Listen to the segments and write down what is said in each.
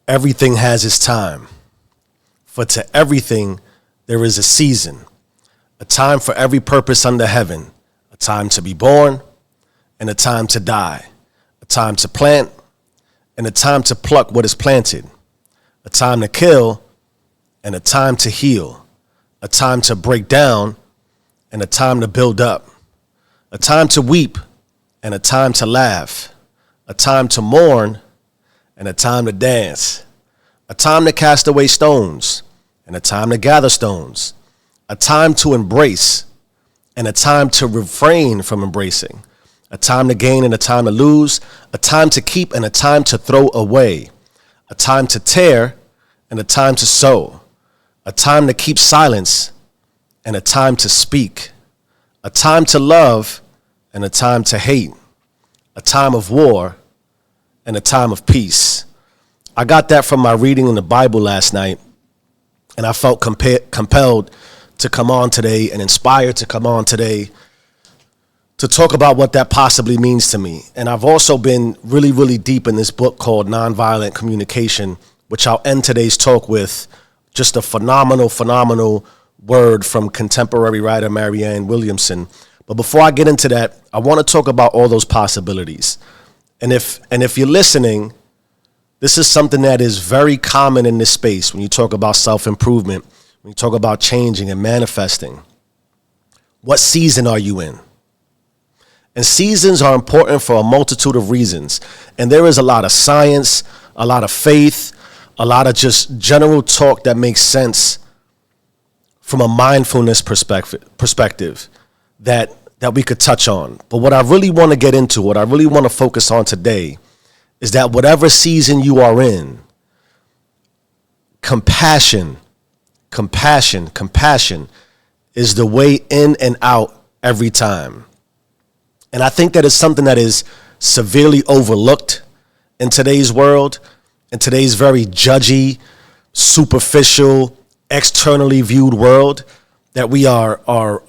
everything has its time. For to everything there is a season, a time for every purpose under heaven, a time to be born and a time to die, a time to plant and a time to pluck what is planted, a time to kill and a time to heal, a time to break down and a time to build up, a time to weep and a time to laugh, a time to mourn and a time to dance, a time to cast away stones and a time to gather stones, a time to embrace and a time to refrain from embracing, a time to gain and a time to lose, a time to keep and a time to throw away, a time to tear and a time to sow, a time to keep silence and a time to speak, a time to love and a time to hate, a time of war and a time of peace. I got that from my reading in the Bible last night, and I felt compelled to come on today and inspired to come on today to talk about what that possibly means to me. And I've also been really, really deep in this book called Nonviolent Communication, which I'll end today's talk with just a phenomenal word from contemporary writer Marianne Williamson. But before I get into that, I want to talk about all those possibilities. And if you're listening, this is something that is very common in this space when you talk about self-improvement, when you talk about changing and manifesting. What season are you in? And seasons are important for a multitude of reasons. And there is a lot of science, a lot of faith, a lot of just general talk that makes sense from a mindfulness perspective that we could touch on. But what I really want to get into, what I really want to focus on today is that whatever season you are in, compassion is the way in and out every time. And I think that is something that is severely overlooked in today's world, in today's very judgy, superficial, externally viewed world, that we are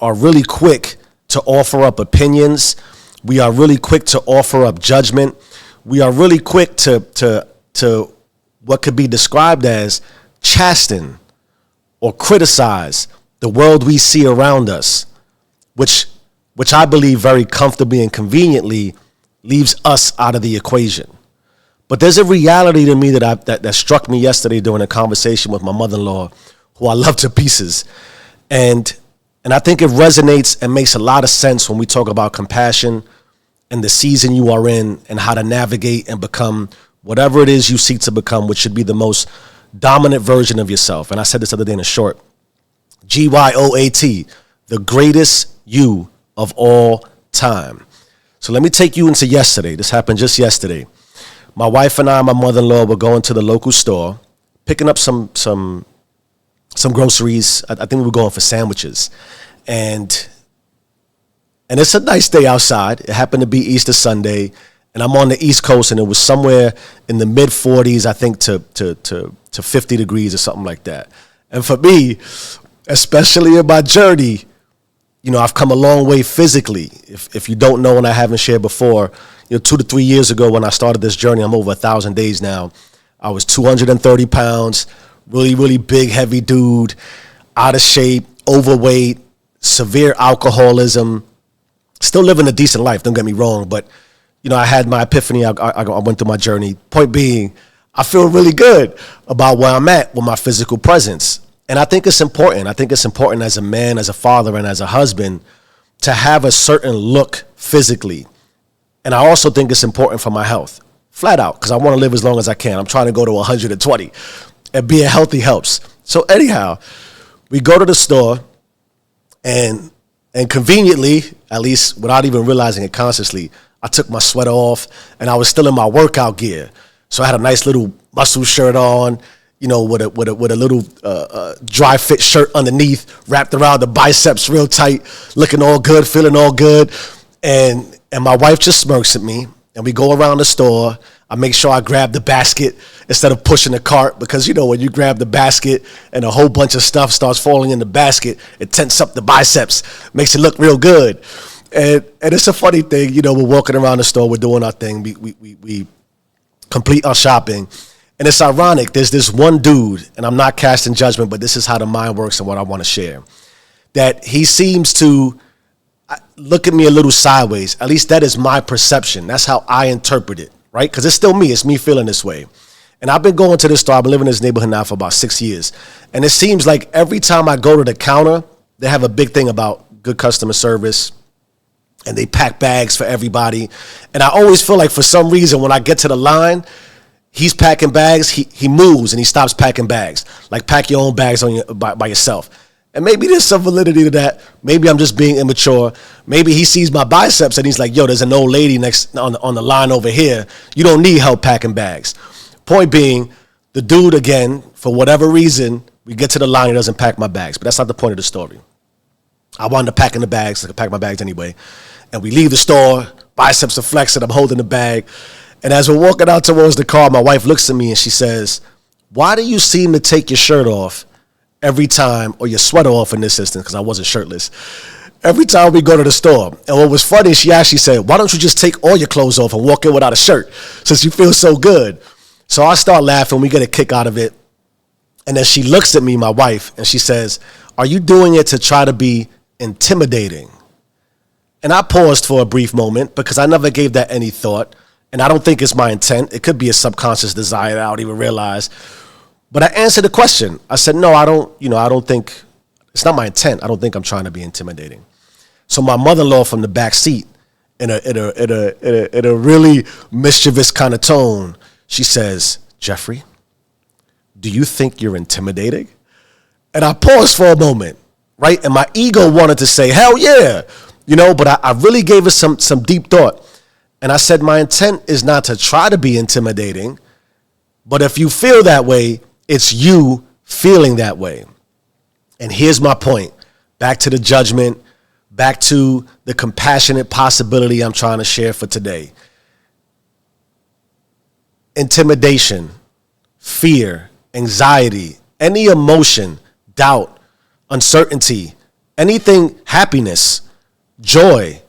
really quick to offer up opinions. We are really quick to offer up judgment. We are really quick to what could be described as chasten or criticize the world we see around us, which I believe very comfortably and conveniently leaves us out of the equation. But there's a reality to me that struck me yesterday during a conversation with my mother-in-law, who I love to pieces. And I think it resonates and makes a lot of sense when we talk about compassion and the season you are in and how to navigate and become whatever it is you seek to become, which should be the most dominant version of yourself. And I said this other day in a short, Y.O.U, the greatest you of all time. So let me take you into yesterday. This happened just yesterday. My wife and I, my mother-in-law, were going to the local store, picking up some groceries. I think we were going for sandwiches. And it's a nice day outside. It happened to be Easter Sunday, and I'm on the East Coast, and it was somewhere in the mid 40s, I think, to 50 degrees or something like that. And for me, especially in my journey, you know, I've come a long way physically. If you don't know and I haven't shared before, 2 to 3 years ago when I started this journey, I'm over 1,000 days now. I was 230 pounds, really, really big, heavy dude, out of shape, overweight, severe alcoholism, still living a decent life, don't get me wrong, but, I had my epiphany. I went through my journey. Point being, I feel really good about where I'm at with my physical presence. And I think it's important. I think it's important as a man, as a father, and as a husband to have a certain look physically. And I also think it's important for my health, flat out, because I want to live as long as I can. I'm trying to go to 120, and being healthy helps. So anyhow, we go to the store, and conveniently, at least without even realizing it consciously, I took my sweater off, and I was still in my workout gear. So I had a nice little muscle shirt on, with a little dry fit shirt underneath, wrapped around the biceps real tight, looking all good, feeling all good. And my wife just smirks at me, and we go around the store. I make sure I grab the basket instead of pushing the cart, because when you grab the basket and a whole bunch of stuff starts falling in the basket, it tenses up the biceps, makes it look real good. And it's a funny thing, we're walking around the store, we're doing our thing, we complete our shopping, And it's ironic. There's this one dude, and I'm not casting judgment, but this is how the mind works and what I want to share, that he seems to look at me a little sideways. At least that is my perception. That's how I interpret it, right? Because it's still me. It's me feeling this way. And I've been going to this store. I've been living in this neighborhood now for about 6 years. And it seems like every time I go to the counter, they have a big thing about good customer service. And they pack bags for everybody. And I always feel like for some reason when I get to the line, he's packing bags, he moves and he stops packing bags. Like pack your own bags by yourself. And maybe there's some validity to that. Maybe I'm just being immature. Maybe he sees my biceps and he's like, yo, there's an old lady next on the line over here. You don't need help packing bags. Point being, the dude, again, for whatever reason, we get to the line, he doesn't pack my bags. But that's not the point of the story. I wound up packing the bags. I could pack my bags anyway. And we leave the store, biceps are flexing, I'm holding the bag. And as we're walking out towards the car, my wife looks at me and she says, why do you seem to take your shirt off every time, or your sweater off in this instance, because I wasn't shirtless, every time we go to the store? And what was funny, she actually said, why don't you just take all your clothes off and walk in without a shirt since you feel so good? So I start laughing. We get a kick out of it. And then she looks at me, my wife, and she says, are you doing it to try to be intimidating? And I paused for a brief moment because I never gave that any thought. And I don't think it's my intent. It could be a subconscious desire that I don't even realize. But I answered the question. I said, no, I don't think, it's not my intent. I don't think I'm trying to be intimidating. So my mother-in-law from the back seat, in a really mischievous kind of tone, she says, Jeffrey, do you think you're intimidating? And I paused for a moment, right? And my ego wanted to say, hell yeah, but I really gave it some deep thought. And I said, my intent is not to try to be intimidating, but if you feel that way, it's you feeling that way. And here's my point. Back to the judgment, back to the compassionate possibility I'm trying to share for today. Intimidation, fear, anxiety, any emotion, doubt, uncertainty, anything, happiness, joy,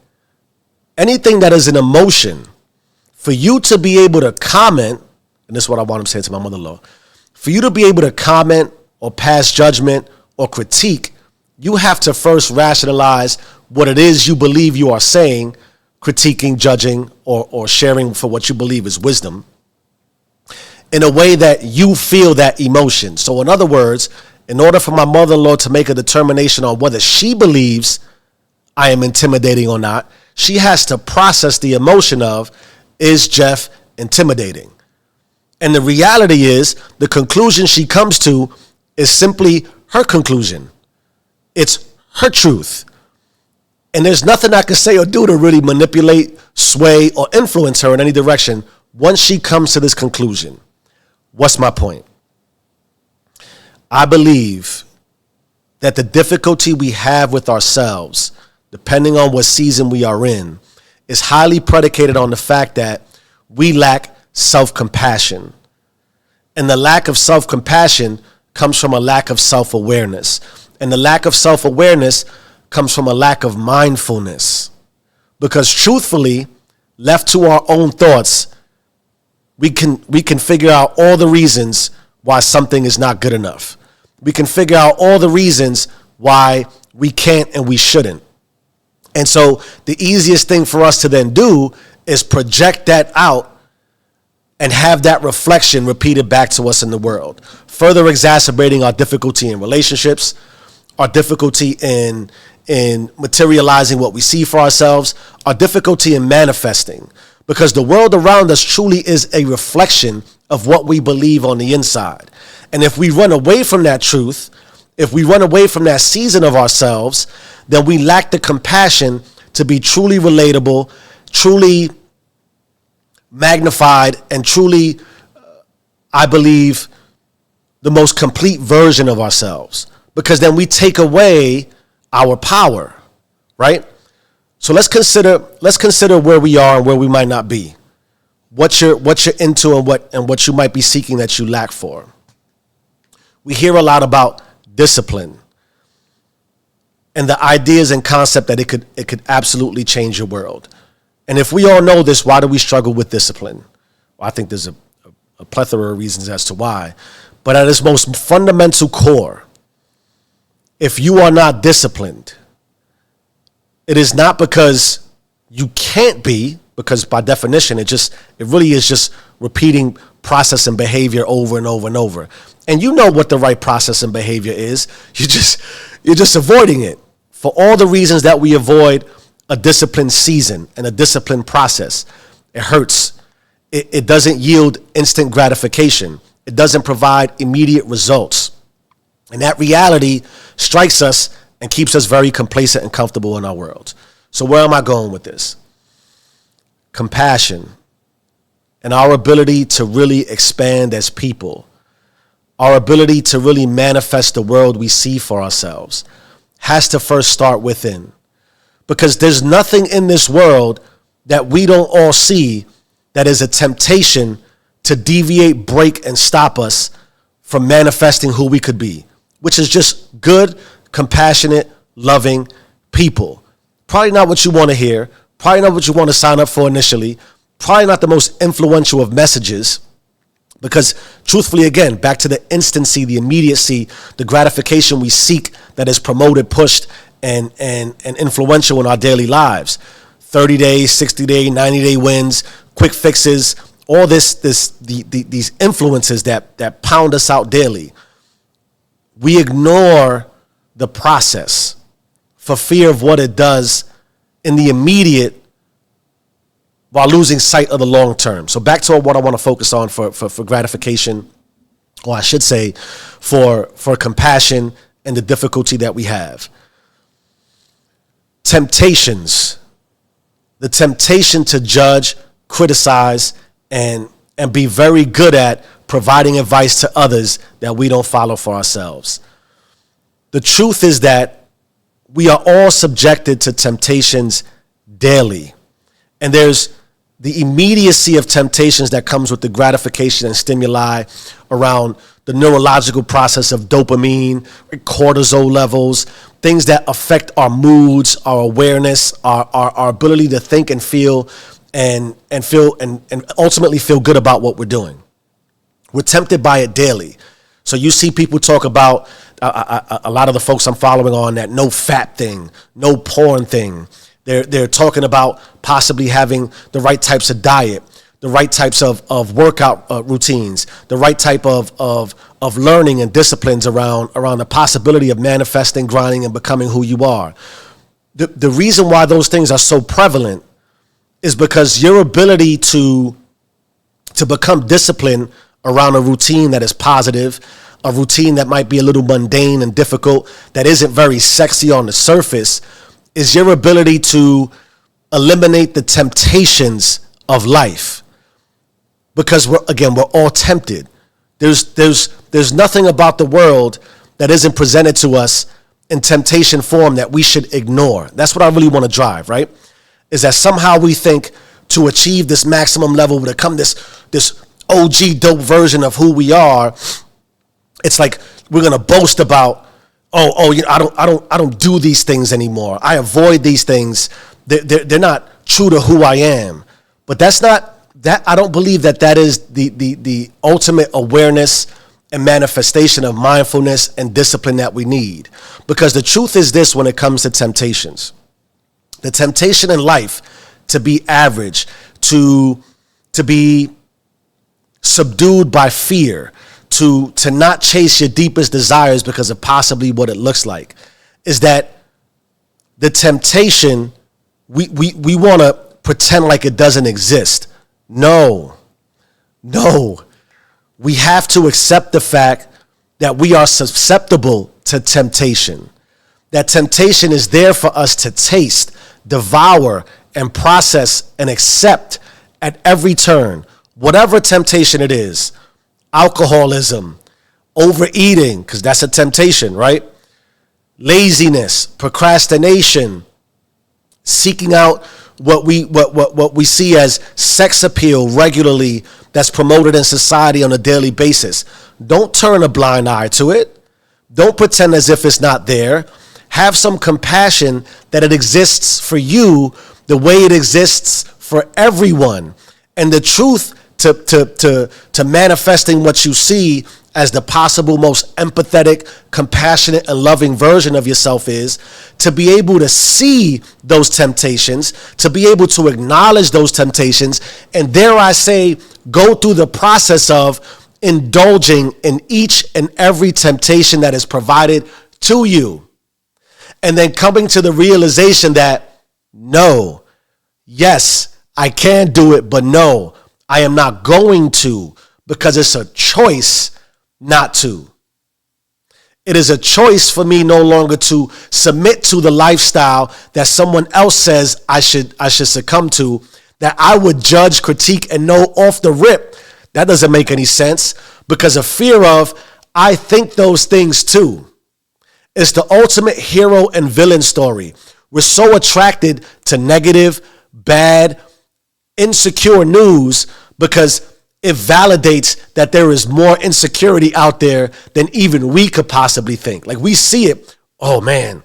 anything that is an emotion, for you to be able to comment, and this is what I want to say to my mother-in-law, for you to be able to comment or pass judgment or critique, you have to first rationalize what it is you believe you are saying, critiquing, judging, or sharing for what you believe is wisdom, in a way that you feel that emotion. So in other words, in order for my mother-in-law to make a determination on whether she believes I am intimidating or not, she has to process the emotion of, is Jeff intimidating? And the reality is, the conclusion she comes to is simply her conclusion. It's her truth. And there's nothing I can say or do to really manipulate, sway, or influence her in any direction once she comes to this conclusion. What's my point? I believe that the difficulty we have with ourselves, depending on what season we are in, is highly predicated on the fact that we lack self-compassion. And the lack of self-compassion comes from a lack of self-awareness. And the lack of self-awareness comes from a lack of mindfulness. Because truthfully, left to our own thoughts, we can figure out all the reasons why something is not good enough. We can figure out all the reasons why we can't and we shouldn't. And so the easiest thing for us to then do is project that out and have that reflection repeated back to us in the world, further exacerbating our difficulty in relationships, our difficulty in materializing what we see for ourselves, our difficulty in manifesting. Because the world around us truly is a reflection of what we believe on the inside. And if we run away from that truth, if we run away from that season of ourselves, then we lack the compassion to be truly relatable, truly magnified, and truly, I believe, the most complete version of ourselves. Because then we take away our power, right? So let's consider where we are and where we might not be. What you're into and what you might be seeking that you lack for. We hear a lot about discipline and the ideas and concept that it could absolutely change your world. And if we all know this, why do we struggle with discipline? Well, I think there's a a plethora of reasons as to why. But at its most fundamental core, if you are not disciplined, it is not because you can't be, because by definition, it really is just repeating process and behavior over and over and over. And you know what the right process and behavior is. You're just avoiding it for all the reasons that we avoid a disciplined season and a disciplined process. It hurts. It doesn't yield instant gratification. It doesn't provide immediate results. And that reality strikes us and keeps us very complacent and comfortable in our world. So where am I going with this? Compassion and our ability to really expand as people, our ability to really manifest the world we see for ourselves, has to first start within. Because there's nothing in this world that we don't all see that is a temptation to deviate, break, and stop us from manifesting who we could be, which is just good, compassionate, loving people. Probably not what you want to hear, probably not what you want to sign up for initially, probably not the most influential of messages, because truthfully, again, back to the instancy, the immediacy, the gratification we seek that is promoted, pushed, and influential in our daily lives. 30 days, 60 day, 90-day wins, quick fixes, all these influences that pound us out daily. We ignore the process for fear of what it does in the immediate while losing sight of the long term. So back to what I want to focus on for gratification, or I should say for compassion and the difficulty that we have. Temptations. The temptation to judge, criticize, and be very good at providing advice to others that we don't follow for ourselves. The truth is that we are all subjected to temptations daily. And there's the immediacy of temptations that comes with the gratification and stimuli around the neurological process of dopamine, cortisol levels, things that affect our moods, our awareness, our ability to think and feel and ultimately feel good about what we're doing. We're tempted by it daily. So you see people talk about a lot of the folks I'm following on that no fat thing, no porn thing. They're talking about possibly having the right types of diet, the right types of workout routines, the right type of learning and disciplines around the possibility of manifesting, grinding, and becoming who you are. The reason why those things are so prevalent is because your ability to become disciplined around a routine that is positive, a routine that might be a little mundane and difficult, that isn't very sexy on the surface, is your ability to eliminate the temptations of life. Because we're all tempted. There's nothing about the world that isn't presented to us in temptation form that we should ignore. That's what I really want to drive, right? Is that somehow we think to achieve this maximum level, to become this OG dope version of who we are, it's like we're gonna boast about, I don't do these things anymore. I avoid these things. They're not true to who I am. But that's not that. I don't believe that is the ultimate awareness and manifestation of mindfulness and discipline that we need. Because the truth is this: when it comes to temptations, the temptation in life to be average, to be subdued by fear, to not chase your deepest desires because of possibly what it looks like, is that the temptation, we want to pretend like it doesn't exist. No. We have to accept the fact that we are susceptible to temptation. That temptation is there for us to taste, devour, and process and accept at every turn. Whatever temptation it is, alcoholism, overeating, because that's a temptation, right? Laziness, procrastination, seeking out what we see as sex appeal regularly that's promoted in society on a daily basis. Don't turn a blind eye to it. Don't pretend as if it's not there. Have some compassion that it exists for you the way it exists for everyone. And the truth to manifesting what you see as the possible most empathetic, compassionate, and loving version of yourself is to be able to see those temptations, to be able to acknowledge those temptations, and dare I say, go through the process of indulging in each and every temptation that is provided to you. And then coming to the realization that, no, yes, I can do it, but no, I am not going to, because it's a choice not to. It is a choice for me no longer to submit to the lifestyle that someone else says I should succumb to, that I would judge, critique, and know off the rip that doesn't make any sense, because of fear of, I think those things too. It's the ultimate hero and villain story. We're so attracted to negative, bad, insecure news because it validates that there is more insecurity out there than even we could possibly think. Like, we see it, oh man,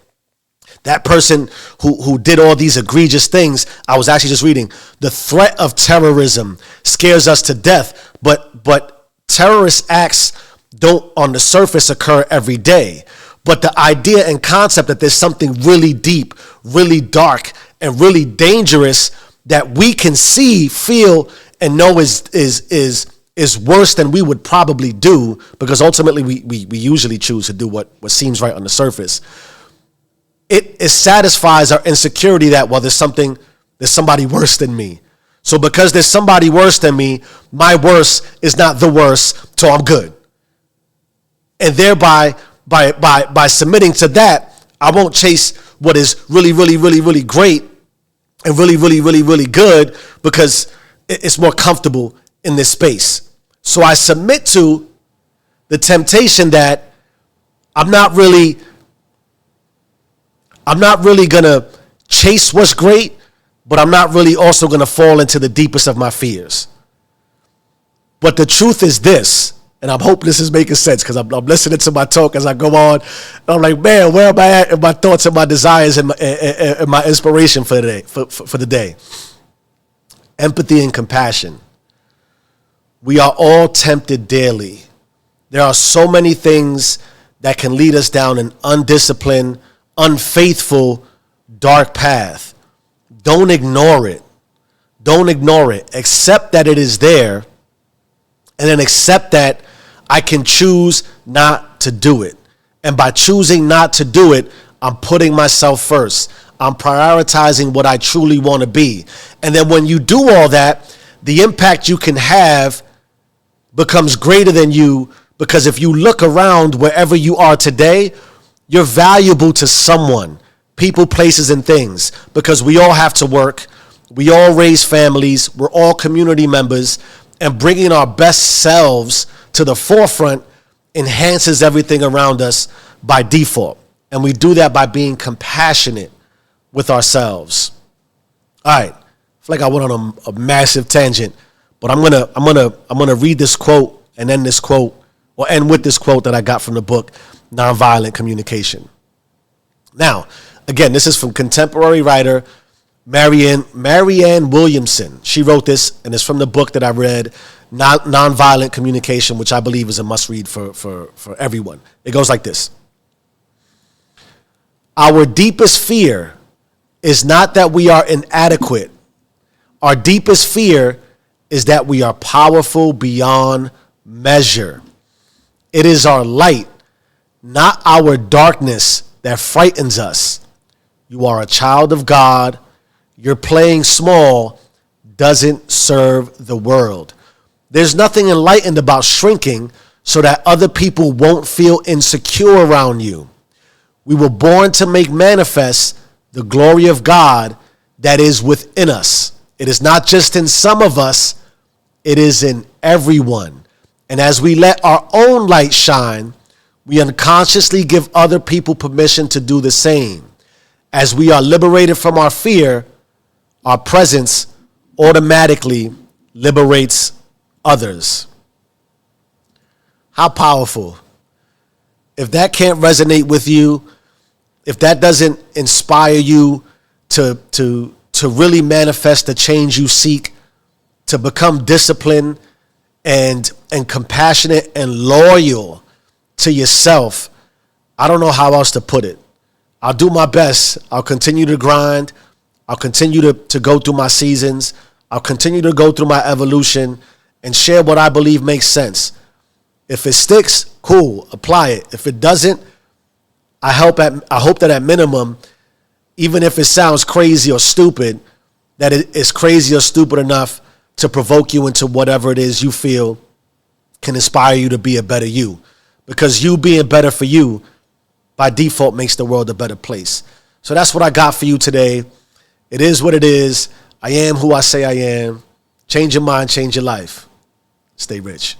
that person who did all these egregious things. I was actually just reading, the threat of terrorism scares us to death, but terrorist acts don't on the surface occur every day. But the idea and concept that there's something really deep, really dark, and really dangerous that we can see, feel, and know is worse than we would probably do, because ultimately we usually choose to do what seems right on the surface. It satisfies our insecurity that, well, there's somebody worse than me. So because there's somebody worse than me, my worse is not the worst, so I'm good. And thereby, by submitting to that, I won't chase what is really, really, really, really great and really, really, really, really good, because it's more comfortable in this space. So I submit to the temptation that I'm not really gonna chase what's great, but I'm not really also gonna fall into the deepest of my fears. But the truth is this, and I hope this is making sense, because I'm listening to my talk as I go on. And I'm like, man, where am I at in my thoughts and my desires and my inspiration for the day, for the day? Empathy and compassion. We are all tempted daily. There are so many things that can lead us down an undisciplined, unfaithful, dark path. Don't ignore it. Don't ignore it. Accept that it is there, and then accept that I can choose not to do it. And by choosing not to do it, I'm putting myself first. I'm prioritizing what I truly want to be. And then when you do all that, the impact you can have becomes greater than you, because if you look around wherever you are today, you're valuable to someone, people, places, and things, because we all have to work. We all raise families. We're all community members, and bringing our best selves to the forefront enhances everything around us by default. And we do that by being compassionate with ourselves. All right, I feel like I went on a massive tangent, but I'm gonna read this quote and end this quote, or end with this quote that I got from the book Nonviolent Communication. Now, again, this is from contemporary writer Marianne Williamson. She wrote this, and it's from the book that I read, Nonviolent Communication, which I believe is a must-read for everyone. It goes like this. Our deepest fear is not that we are inadequate. Our deepest fear is that we are powerful beyond measure. It is our light, not our darkness, that frightens us. You are a child of God. Your playing small doesn't serve the world. There's nothing enlightened about shrinking so that other people won't feel insecure around you. We were born to make manifest the glory of God that is within us. It is not just in some of us, it is in everyone. And as we let our own light shine, we unconsciously give other people permission to do the same. As we are liberated from our fear, our presence automatically liberates others. How powerful. If that can't resonate with you, if that doesn't inspire you to really manifest the change you seek, to become disciplined and compassionate and loyal to yourself, I don't know how else to put it. I'll do my best. I'll continue to grind. I'll continue to go through my seasons. I'll continue to go through my evolution and share what I believe makes sense. If it sticks, cool, apply it. If it doesn't, I hope that at minimum, even if it sounds crazy or stupid, that it is crazy or stupid enough to provoke you into whatever it is you feel can inspire you to be a better you. Because you being better for you, by default, makes the world a better place. So that's what I got for you today. It is what it is. I am who I say I am. Change your mind, change your life. Stay rich.